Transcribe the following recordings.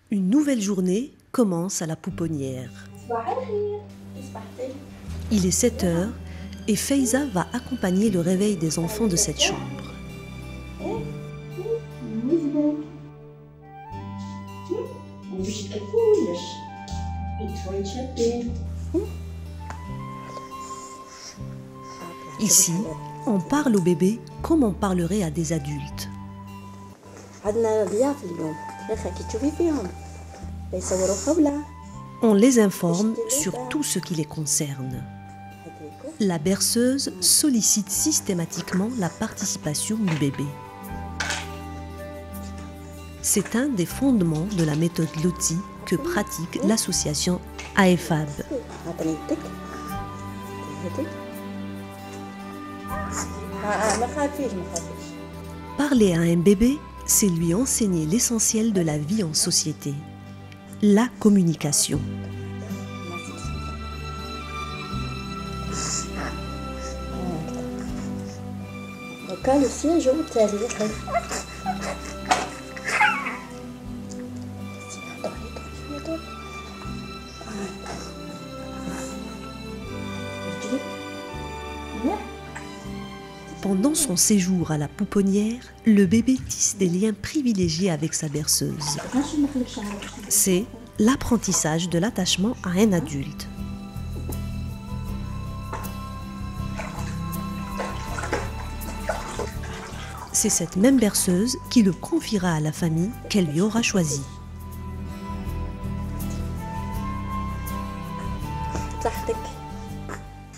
Une nouvelle journée commence à la pouponnière. Il est 7 heures et Faiza va accompagner le réveil des enfants de cette chambre. Ici, on parle au bébé comme on parlerait à des adultes. On les informe sur tout ce qui les concerne. La berceuse sollicite systématiquement la participation du bébé. C'est un des fondements de la méthode Loti que pratique l'association AEFAB. Parler à un bébé, c'est lui enseigner l'essentiel de la vie en société, la communication. Pendant son séjour à la pouponnière, le bébé tisse des liens privilégiés avec sa berceuse. C'est l'apprentissage de l'attachement à un adulte. C'est cette même berceuse qui le confiera à la famille qu'elle lui aura choisie.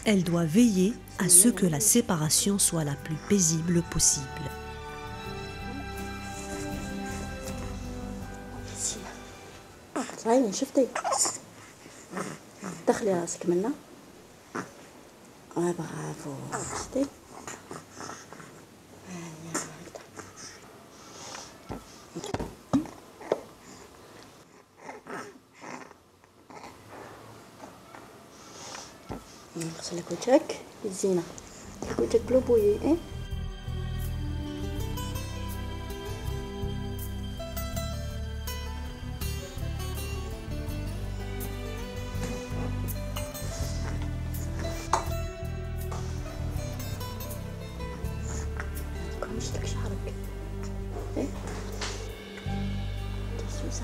Elle doit veiller à ce que la séparation soit la plus paisible possible. نغسل وجهك بالزينة وجهك بلو بويي ايه كمشتك شعرك ايه تسوسة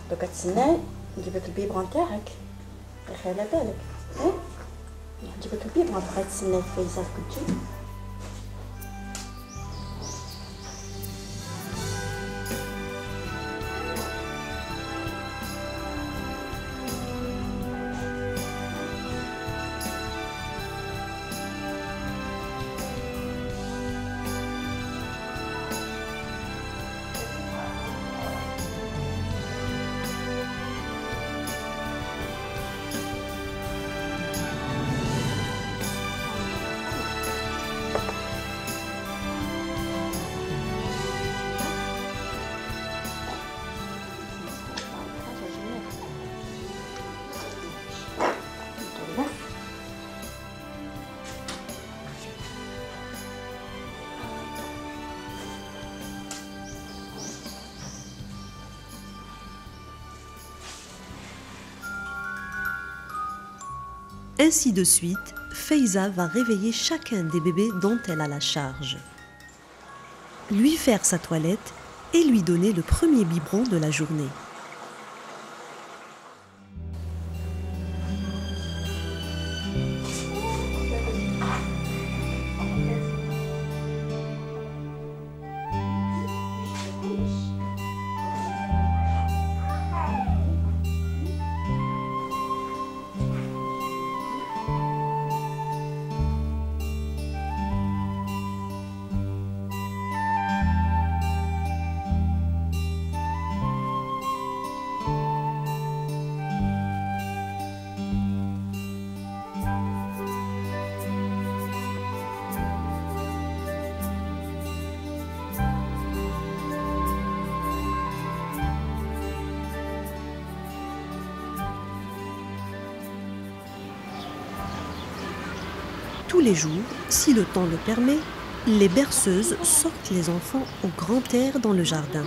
دوكا تسناي نجيب لك البيبغ نتاعك خلي على بالك نجيب لك البيبغ تبقاي تسناي فايزة كل شيء Ainsi de suite, Faiza va réveiller chacun des bébés dont elle a la charge, lui faire sa toilette et lui donner le premier biberon de la journée. Tous les jours, si le temps le permet, Les berceuses sortent les enfants au grand air dans le jardin.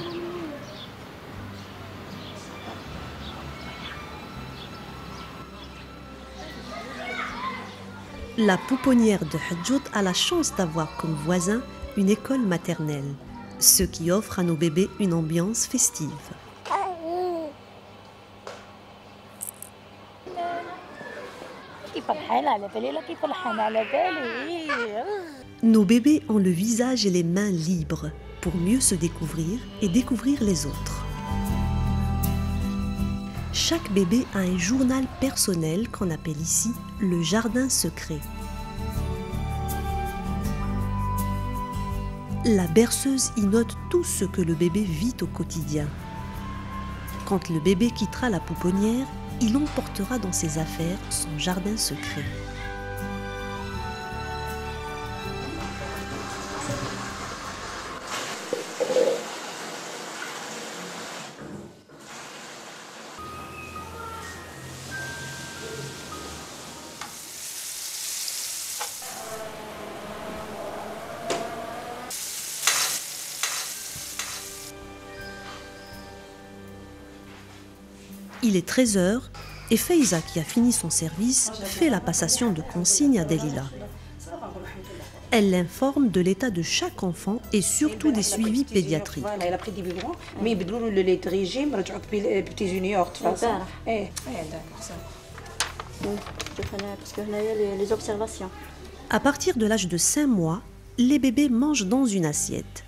La pouponnière de Hadjout a la chance d'avoir comme voisin une école maternelle, ce qui offre à nos bébés une ambiance festive. Nos bébés ont le visage et les mains libres pour mieux se découvrir et découvrir les autres. Chaque bébé a un journal personnel qu'on appelle ici le jardin secret. La berceuse y note tout ce que le bébé vit au quotidien. Quand le bébé quittera la pouponnière, il emportera dans ses affaires son jardin secret. Il est 13h et Faiza, qui a fini son service, fait la passation de consignes à Delila. Elle l'informe de l'état de chaque enfant et surtout des suivis pédiatriques. Elle a pris des biberons, mais ils بدلوا le lait de régime, رجعوا petit junior de toute façon. D'accord, ça. Parce que là, il y a les observations. À partir de l'âge de 5 mois, les bébés mangent dans une assiette.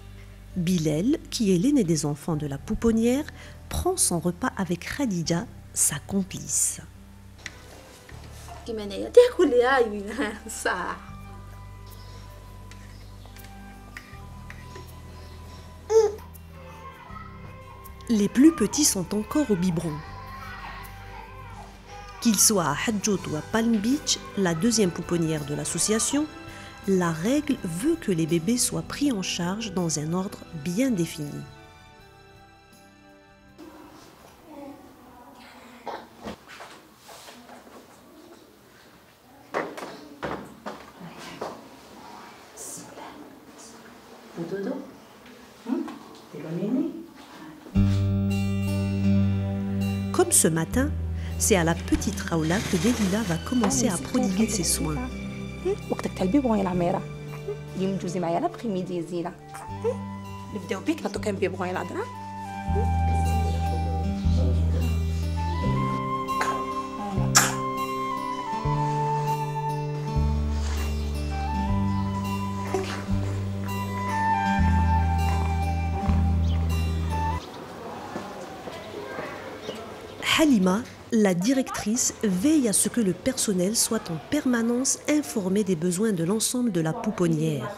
Bilal, qui est l'aîné des enfants de la pouponnière, prend son repas avec Khadija, sa complice. Les plus petits sont encore au biberon. Qu'ils soient à Hadjout ou à Palm Beach, la deuxième pouponnière de l'association, la règle veut que les bébés soient pris en charge dans un ordre bien défini. Comme ce matin, c'est à la petite Raoula que Delila va commencer à prodiguer ses soins. وقتك تلبيبون يا العميرة اليوم تجوزي معايا لابخيميدي يا زينة نبداو بيك نعطوك كان بيبغون يا العذراء Halima, la directrice, veille à ce que le personnel soit en permanence informé des besoins de l'ensemble de la pouponnière.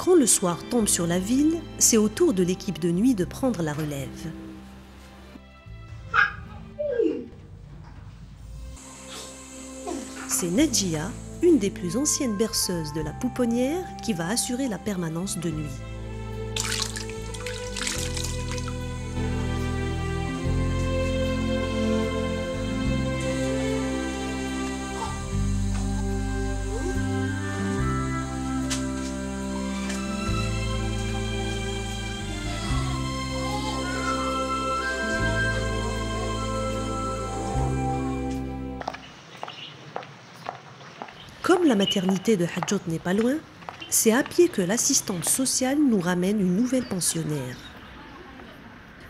Quand le soir tombe sur la ville, c'est au tour de l'équipe de nuit de prendre la relève. C'est Nedjia, une des plus anciennes berceuses de la pouponnière, qui va assurer la permanence de nuit. Comme la maternité de Hadjout n'est pas loin, c'est à pied que l'assistante sociale nous ramène une nouvelle pensionnaire.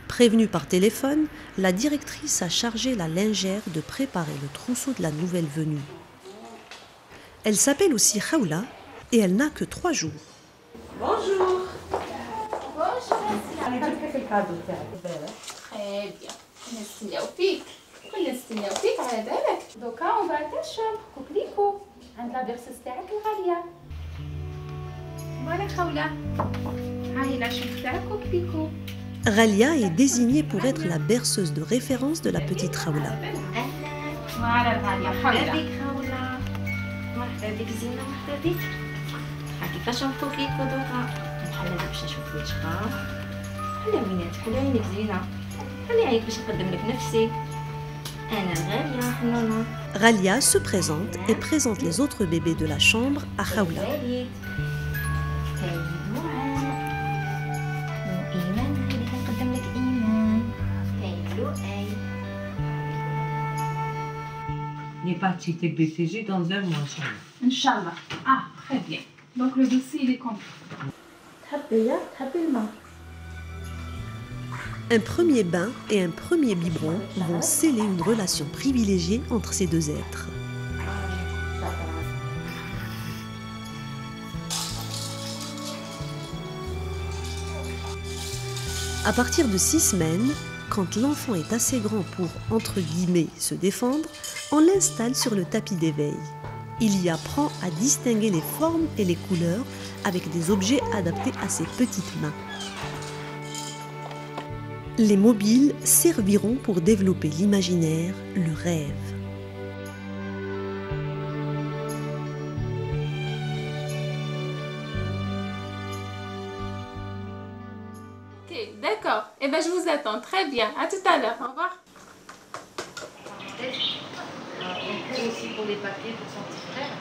Prévenue par téléphone, la directrice a chargé la lingère de préparer le trousseau de la nouvelle venue. Elle s'appelle aussi Raoula et elle n'a que 3 jours. Bonjour. Bonjour. Très bien. نستناو فيك. كنا نستناو فيك على بالك. دوكا اون فا تشرب كوكليكو. عند لا بيرسيس تاعك الغالية. فوالا خوله. هاهي لاشوف تاعك كوكليكو. Ghalia est désignée pour être la berceuse de référence de la petite Khawla. Ghalia se présente et présente les autres bébés de la chambre à Khawla. L'hépatite BCG dans un mois, Inch'Allah. Ah, très bien. Donc le dossier il est complet. Un premier bain et un premier biberon vont sceller une relation privilégiée entre ces deux êtres. À partir de 6 semaines, quand l'enfant est assez grand pour, entre guillemets, se défendre, on l'installe sur le tapis d'éveil. Il y apprend à distinguer les formes et les couleurs avec des objets adaptés à ses petites mains. Les mobiles serviront pour développer l'imaginaire, le rêve. Ok, d'accord. Eh bien, je vous attends. Très bien. À tout à l'heure. Au revoir. Aussi pour les papiers pour son petit frère.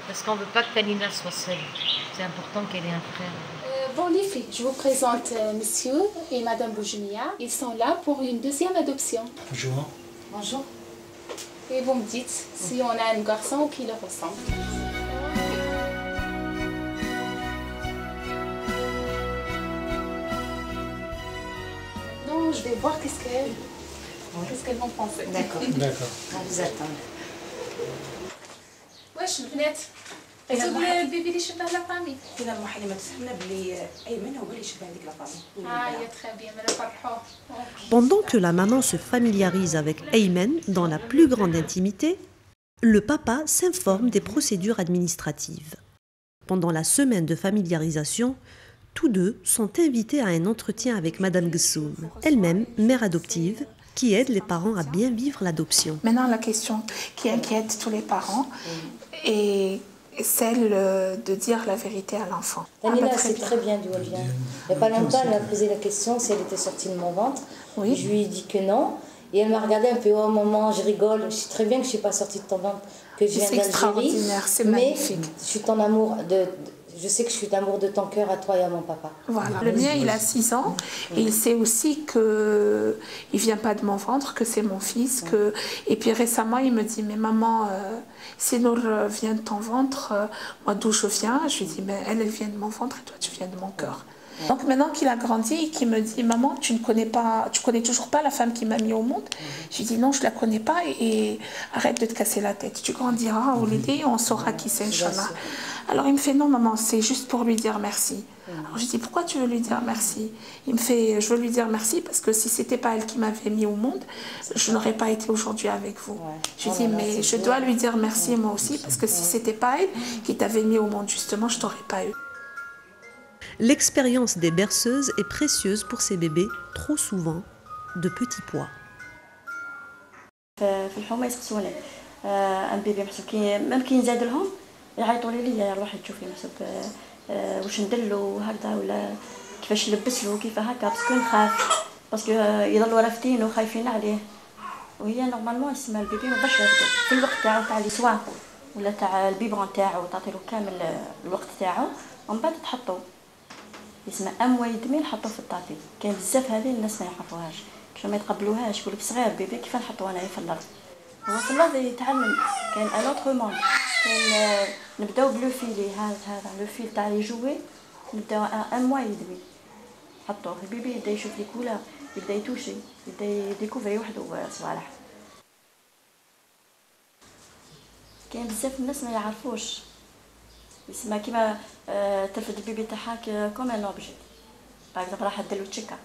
Parce qu'on ne veut pas que Kalina soit seule. C'est important qu'elle ait un frère. Bon, les filles, je vous présente monsieur et madame Boujemia. Ils sont là pour une deuxième adoption. Bonjour. Bonjour. Et vous me dites si on a un garçon qui leur ressemble. Non, je vais voir qu'est-ce qu'elles vont penser. D'accord. D'accord. On vous attend. واش البنات زوج البيبي اللي شبه لا فامي كنا مو حليمه تفهمنا بلي ايمن هو اللي شبه هذيك لافامي. يا très bien mais فرحوا. Pendant que la maman se familiarise avec Aymen dans la plus grande intimité, le papa s'informe des procédures administratives. Pendant la semaine de familiarisation, tous deux sont invités à un entretien avec Madame Gessoum, elle-même mère adoptive, qui aide les parents à bien vivre l'adoption. Maintenant, la question qui inquiète tous les parents est celle de dire la vérité à l'enfant. Daniela sait très bien d'où elle vient. Il n'y a pas longtemps, elle m'a posé la question si elle était sortie de mon ventre. Oui. Je lui ai dit que non. Et elle m'a regardé un peu, oh maman, je rigole, je sais très bien que je ne suis pas sortie de ton ventre, que je viens C'est d'Algérie. extraordinaire, c'est mais magnifique. Je suis en amour je sais que je suis d'amour de ton cœur à toi et à mon papa. Voilà. Le mien, il a 6 ans et il sait aussi que il vient pas de mon ventre, que c'est mon fils. Et puis récemment, il me dit, mais maman, si Nour vient de ton ventre, moi d'où je viens? Je lui dis, mais elle vient de mon ventre et toi tu viens de mon cœur. Donc maintenant qu'il a grandi et qu'il me dit, maman, tu connais toujours pas la femme qui m'a mis au monde? Je lui dis, non, je la connais pas et arrête de te casser la tête. Tu grandiras au l'aider et on saura qui c'est, Inch'Allah. Alors il me fait, non maman, c'est juste pour lui dire merci. Alors je dis, pourquoi tu veux lui dire merci? Il me fait, je veux lui dire merci parce que si c'était pas elle qui m'avait mis au monde, je n'aurais pas été aujourd'hui avec vous. Je lui dis, mais je dois lui dire merci moi aussi parce que si c'était pas elle qui t'avait mis au monde, justement, je t'aurais pas eu. L'expérience des berceuses est précieuse pour ces bébés, trop souvent de petits poids. في الحومه يسقسوني ان بيبي محسب كي نزاد لهم يعيطوا لي يا روحي تشوفي محسب واش ندلو هكذا ولا كيفاش نلبس له كيف هكا باسكو نخاف باسكو يضلوا رافتين وخايفين عليه وهي نورمالمون اسمها البيبي ما باش يرفدو في الوقت تاعو تاع لي سوا ولا تاع البيبرون تاعو تعطي له كامل الوقت تاعو ومن بعد تحطو يسمى وايد نحطوه في الطافي. كاين بزاف هذه الناس ما يعرفوهاش كيف ما يتقبلوهاش يقول لك صغير بيبي كيف نحطوه انايا في الارض. هو في الارض يتعلم. كاين ان اوتر موند. كاين نبداو بلو فيلي هذا لو فيل تاع لي جوي نبداو ان موا يدمي حطوه البيبي يبدا يشوف لي كولور يبدا يتوشي يبدا يديكوفري وحده صوالح. كاين بزاف الناس ما يعرفوش يسمى كيما ترفد البيبي تاعها كوم ان اوبجي باغ اكزومبل راح ديرلو تشيكا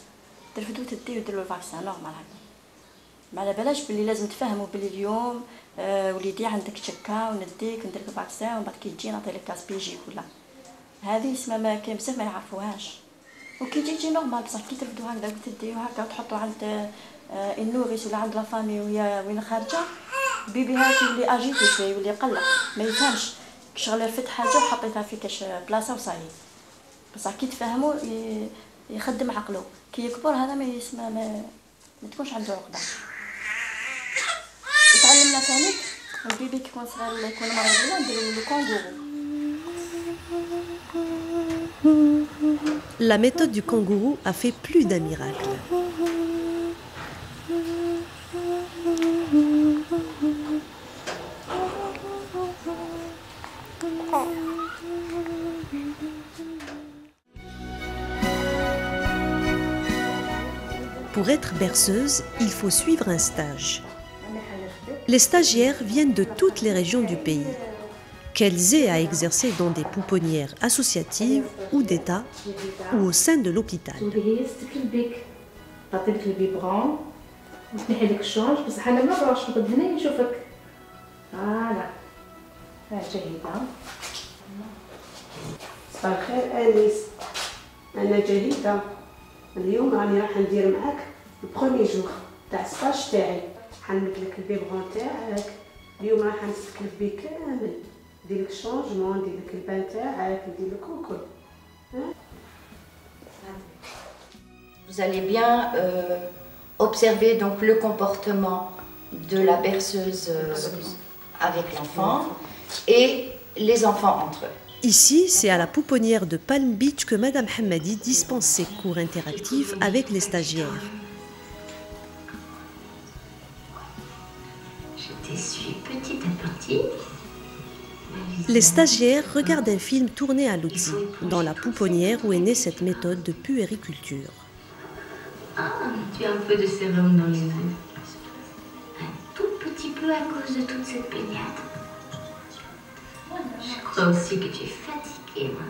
ترفدو تدي وديرلو الفاكسان نورمال هكا ما على بالهاش بلي لازم تفهموا بلي اليوم وليدي عندك تشيكا ونديك ندير لك الفاكسان ومن بعد كي تجي نعطي لك كاس بيجيك ولا هذه اسمها ما كاين بزاف ما يعرفوهاش وكي تجي نورمال بصح كي تبدو هكذا وتديو هكا وتحطو عند النوريس ولا عند لافامي ويا وين خارجه بيبي هاك يولي اجيتي شويه يولي يقلق ما يفهمش شغل رفدت حاجه وحطيتها في كاش بلاصه وصاي بصح كي تفهموا يخدم عقله كي يكبر هذا ما يسمى ما تكونش عنده عقده. وتعلمنا ثاني البيبي كي يكون صغير ولا يكون مريض ولا نديرو له كونغورو. La méthode du kangourou a fait plus d'un miracle. Pour être berceuse, il faut suivre un stage. Les stagiaires viennent de toutes les régions du pays, qu'elles aient à exercer dans des pouponnières associatives ou d'État ou au sein de l'hôpital. اليوم راني راح ندير معاك البروميي جور تاع السطاج تاعي حنمد لك البيبغون تاعك اليوم راح نستكلف بيه كامل ندير لك شونجمون ندير لك البان تاعك ندير لك الكل. Vous allez bien observer donc le comportement de la berceuse avec l'enfant et les enfants entre eux. Ici, c'est à la pouponnière de Palm Beach que Madame Hammadi dispense ses cours interactifs avec les stagiaires. Je t'essuie petit à petit. Les stagiaires regardent un film tourné à Lutzi, dans la pouponnière où est née cette méthode de puériculture. Ah, tu as un peu de sérum dans les yeux. Un tout petit peu à cause de toute cette baignade. Je crois aussi que tu es fatiguée, moi.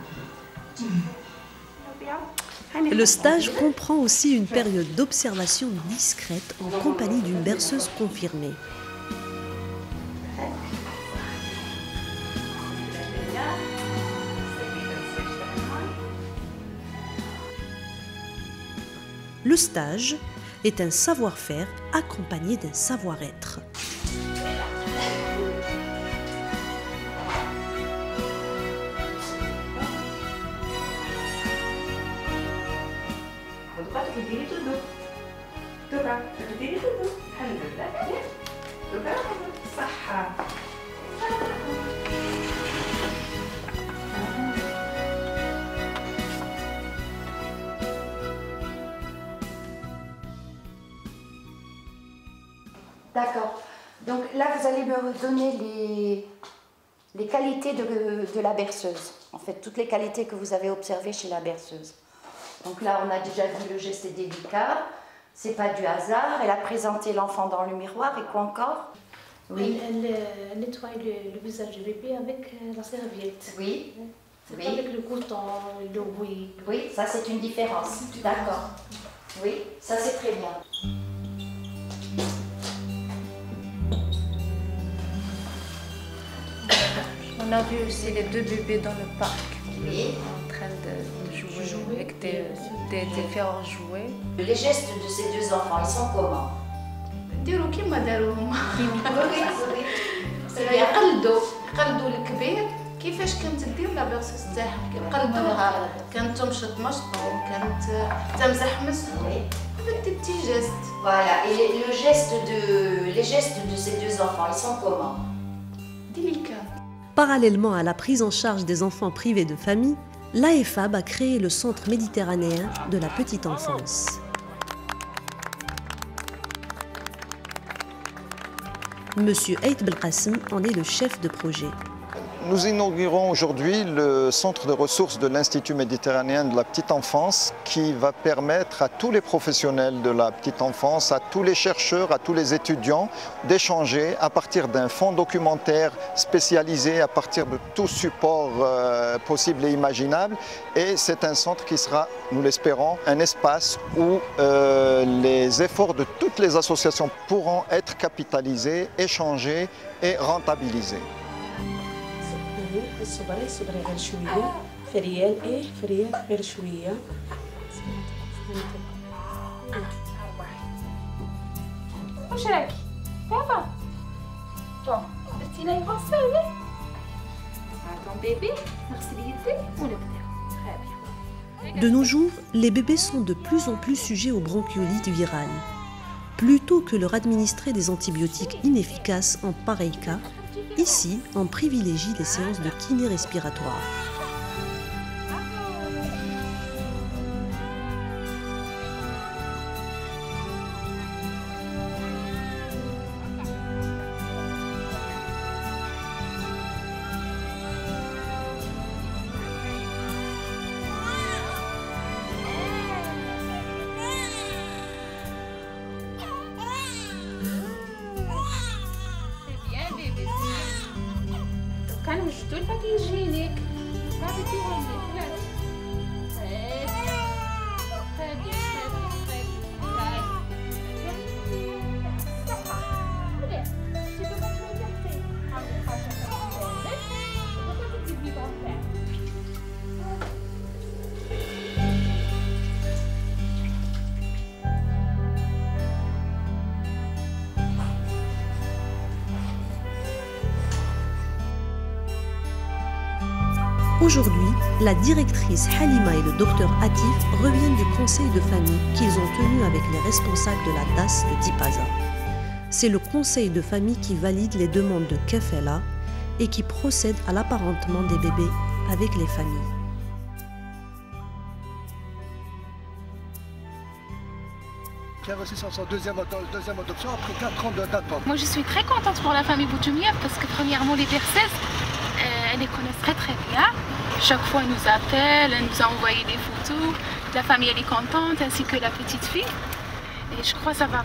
Le stage comprend aussi une période d'observation discrète en compagnie d'une berceuse confirmée. Le stage est un savoir-faire accompagné d'un savoir-être. D'accord. Donc là, vous allez me redonner les qualités de la berceuse. En fait, toutes les qualités que vous avez observées chez la berceuse. Donc là, on a déjà vu le geste est délicat. C'est pas du hasard. Elle a présenté l'enfant dans le miroir. Et quoi encore? Oui. Elle nettoie le visage du bébé avec la serviette. Oui. C'est pas avec le coton, le oui. Oui, ça c'est une différence. D'accord. Oui, ça c'est très bien. On a vu aussi les deux bébés dans le parc, oui, en train de jouer avec des différents jouets. Les gestes de ces deux enfants, ils sont comment? ديروا كيما داروهم يقلدوا الكبير كيفاش كانت دير لا بيرسوس تاعها يقلدوها كانت تمشط مشطو كانت تمزح مسحو بدي بتي جيست. Voilà, et les gestes de ces deux enfants, ils sont comment? Délicats. Parallèlement à la prise en charge des enfants privés de famille, l'AEFAB a créé le Centre méditerranéen de la petite enfance. Monsieur Ait Belkacem en est le chef de projet. Nous inaugurons aujourd'hui le centre de ressources de l'Institut méditerranéen de la petite enfance qui va permettre à tous les professionnels de la petite enfance, à tous les chercheurs, à tous les étudiants d'échanger à partir d'un fonds documentaire spécialisé, à partir de tout support possible et imaginable. Et c'est un centre qui sera, nous l'espérons, un espace où les efforts de toutes les associations pourront être capitalisés, échangés et rentabilisés. الصبري غير شويه فريال فريال غير شويه واش راكي بابا بون درتي لي غسل ton bébé نغسل يدي ونبدا très bien. De nos jours, les bébés sont de plus en plus sujets aux bronchiolites virales. Plutôt que leur administrer des antibiotiques inefficaces en pareil cas, ici, on privilégie les séances de kiné respiratoire. كان وجدوا الباكي يجينيك هذا فيهم لي Aujourd'hui, la directrice Halima et le docteur Atif reviennent du conseil de famille qu'ils ont tenu avec les responsables de la DAS de Tipaza. C'est le conseil de famille qui valide les demandes de Kefela et qui procède à l'apparentement des bébés avec les familles. Qui a reçu son deuxième adoption après 4 ans d'attente. Moi je suis très contente pour la famille Boutoumiev parce que premièrement les berceuses, elles les connaissent très très bien. Chaque fois elles nous appellent, elles nous a envoyé des photos. La famille elle est contente ainsi que la petite fille. Et je crois que ça va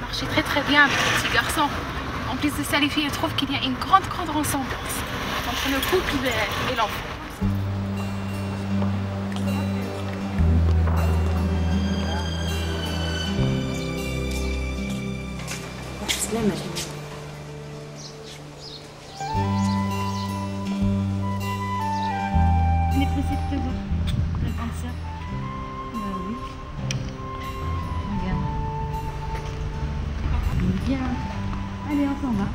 marcher très très bien avec le petit garçon. En plus de ça les filles elles trouvent qu'il y a une grande ressemblance entre le couple et l'enfant. سلامة لك. On est pressé de te voir. Le cancer. Bah oui. Regarde. Bien. Allez, on s'en va.